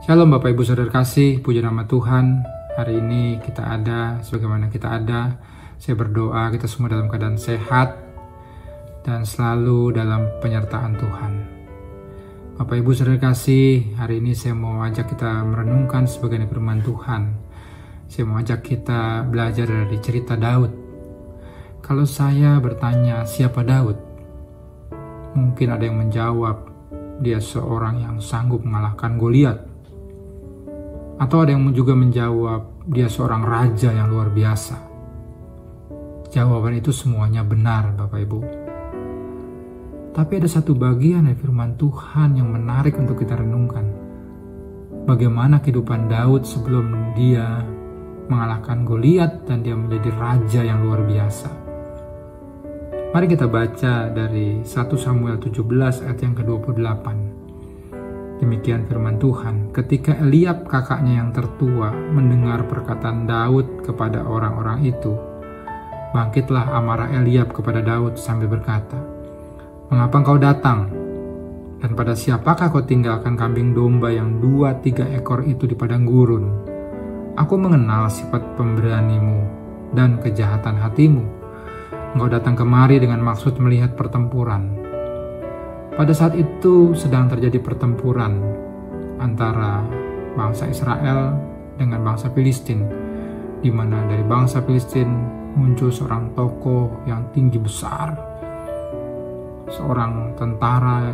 Shalom Bapak Ibu Saudara kasih, puji nama Tuhan. Hari ini kita ada, sebagaimana kita ada. Saya berdoa kita semua dalam keadaan sehat dan selalu dalam penyertaan Tuhan. Bapak Ibu Saudara kasih, hari ini saya mau ajak kita merenungkan sebagian firman Tuhan. Saya mau ajak kita belajar dari cerita Daud. Kalau saya bertanya siapa Daud, mungkin ada yang menjawab dia seorang yang sanggup mengalahkan Goliat. Atau ada yang juga menjawab dia seorang raja yang luar biasa. Jawaban itu semuanya benar Bapak Ibu. Tapi ada satu bagian dari firman Tuhan yang menarik untuk kita renungkan. Bagaimana kehidupan Daud sebelum dia mengalahkan Goliat dan dia menjadi raja yang luar biasa. Mari kita baca dari 1 Samuel 17 ayat yang ke-28. Demikian firman Tuhan, ketika Eliab kakaknya yang tertua mendengar perkataan Daud kepada orang-orang itu, bangkitlah amarah Eliab kepada Daud sambil berkata, "Mengapa engkau datang? Dan pada siapakah kau tinggalkan kambing domba yang 2-3 ekor itu di padang gurun? Aku mengenal sifat pemberanimu dan kejahatan hatimu. Engkau datang kemari dengan maksud melihat pertempuran." Pada saat itu sedang terjadi pertempuran antara bangsa Israel dengan bangsa Filistin, di mana dari bangsa Filistin muncul seorang tokoh yang tinggi besar, seorang tentara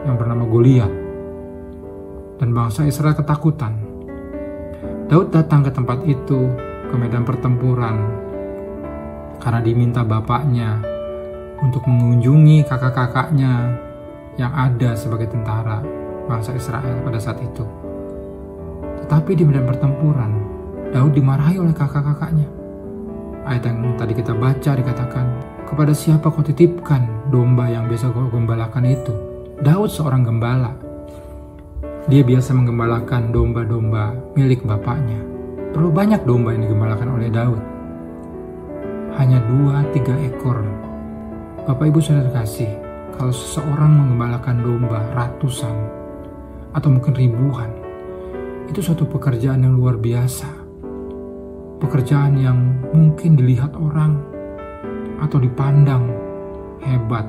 yang bernama Goliat, dan bangsa Israel ketakutan. Daud datang ke tempat itu, ke medan pertempuran, karena diminta bapaknya untuk mengunjungi kakak-kakaknya yang ada sebagai tentara bangsa Israel pada saat itu. Tetapi di medan pertempuran, Daud dimarahi oleh kakak-kakaknya. Ayat yang tadi kita baca dikatakan, "Kepada siapa kau titipkan domba yang biasa kau gembalakan itu?" Daud seorang gembala. Dia biasa menggembalakan domba-domba milik bapaknya. Terlalu banyak domba yang digembalakan oleh Daud. Hanya 2-3 ekor. Bapak Ibu Saudara kasih, kalau seseorang menggembalakan domba ratusan atau mungkin ribuan, itu suatu pekerjaan yang luar biasa. Pekerjaan yang mungkin dilihat orang atau dipandang hebat.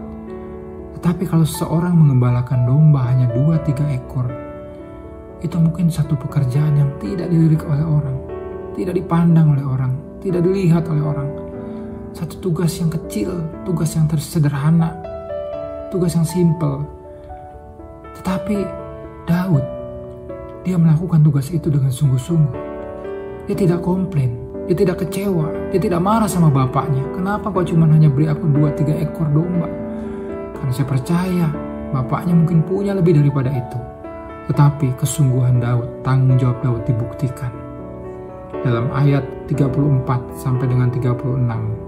Tetapi kalau seseorang menggembalakan domba hanya 2-3 ekor, itu mungkin satu pekerjaan yang tidak dilirik oleh orang, tidak dipandang oleh orang, tidak dilihat oleh orang. Satu tugas yang kecil, tugas yang sederhana, tugas yang simpel. Tetapi Daud, dia melakukan tugas itu dengan sungguh-sungguh. Dia tidak komplain, dia tidak kecewa, dia tidak marah sama bapaknya. Kenapa kau cuma hanya beri aku 2-3 ekor domba? Karena saya percaya bapaknya mungkin punya lebih daripada itu. Tetapi kesungguhan Daud, tanggung jawab Daud dibuktikan. Dalam ayat 34 sampai dengan 36.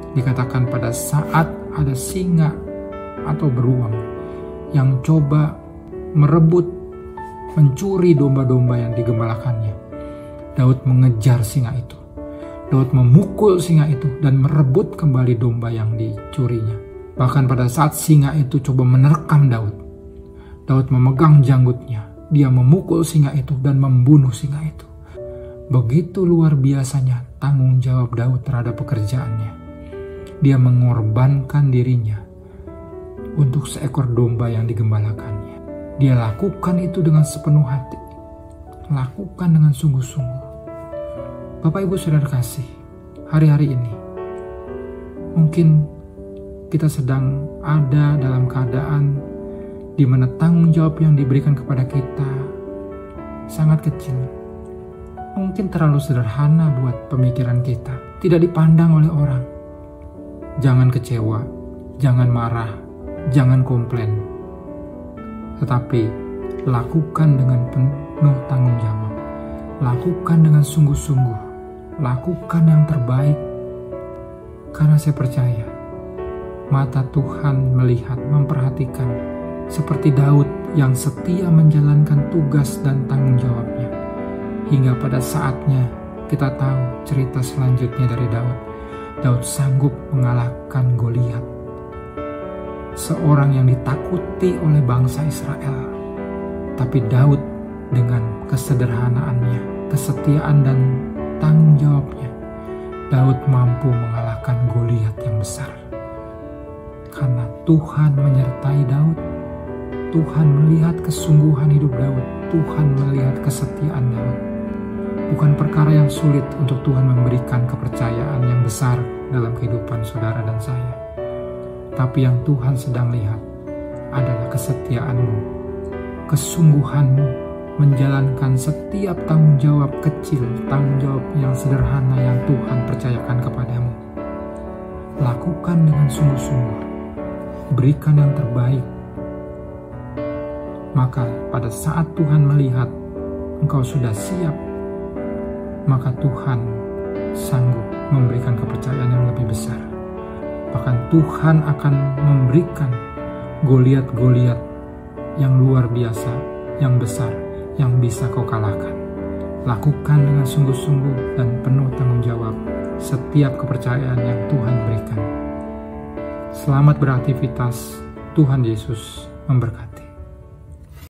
Dikatakan pada saat ada singa atau beruang yang coba merebut, mencuri domba-domba yang digembalakannya, Daud mengejar singa itu. Daud memukul singa itu dan merebut kembali domba yang dicurinya. Bahkan pada saat singa itu coba menerkam Daud, Daud memegang janggutnya. Dia memukul singa itu dan membunuh singa itu. Begitu luar biasanya tanggung jawab Daud terhadap pekerjaannya. Dia mengorbankan dirinya untuk seekor domba yang digembalakannya. Dia lakukan itu dengan sepenuh hati. Lakukan dengan sungguh-sungguh. Bapak Ibu Saudara kasih, hari-hari ini mungkin kita sedang ada dalam keadaan di mana tanggung jawab yang diberikan kepada kita sangat kecil. Mungkin terlalu sederhana buat pemikiran kita. Tidak dipandang oleh orang. Jangan kecewa, jangan marah, jangan komplain. Tetapi lakukan dengan penuh tanggung jawab. Lakukan dengan sungguh-sungguh. Lakukan yang terbaik. Karena saya percaya mata Tuhan melihat, memperhatikan seperti Daud yang setia menjalankan tugas dan tanggung jawabnya. Hingga pada saatnya kita tahu cerita selanjutnya dari Daud. Daud sanggup mengalahkan Goliat, seorang yang ditakuti oleh bangsa Israel. Tapi Daud dengan kesederhanaannya, kesetiaan dan tanggung jawabnya, Daud mampu mengalahkan Goliat yang besar. Karena Tuhan menyertai Daud, Tuhan melihat kesungguhan hidup Daud, Tuhan melihat kesetiaan Daud. Bukan perkara yang sulit untuk Tuhan memberikan kepercayaan yang besar dalam kehidupan saudara dan saya. Tapi yang Tuhan sedang lihat adalah kesetiaanmu, kesungguhanmu menjalankan setiap tanggung jawab kecil, tanggung jawab yang sederhana yang Tuhan percayakan kepadamu. Lakukan dengan sungguh-sungguh, berikan yang terbaik. Maka pada saat Tuhan melihat engkau sudah siap, maka Tuhan sanggup memberikan kepercayaan yang lebih besar. Bahkan Tuhan akan memberikan Goliat-Goliat yang luar biasa, yang besar, yang bisa kau kalahkan. Lakukan dengan sungguh-sungguh dan penuh tanggung jawab setiap kepercayaan yang Tuhan berikan. Selamat beraktivitas, Tuhan Yesus memberkati.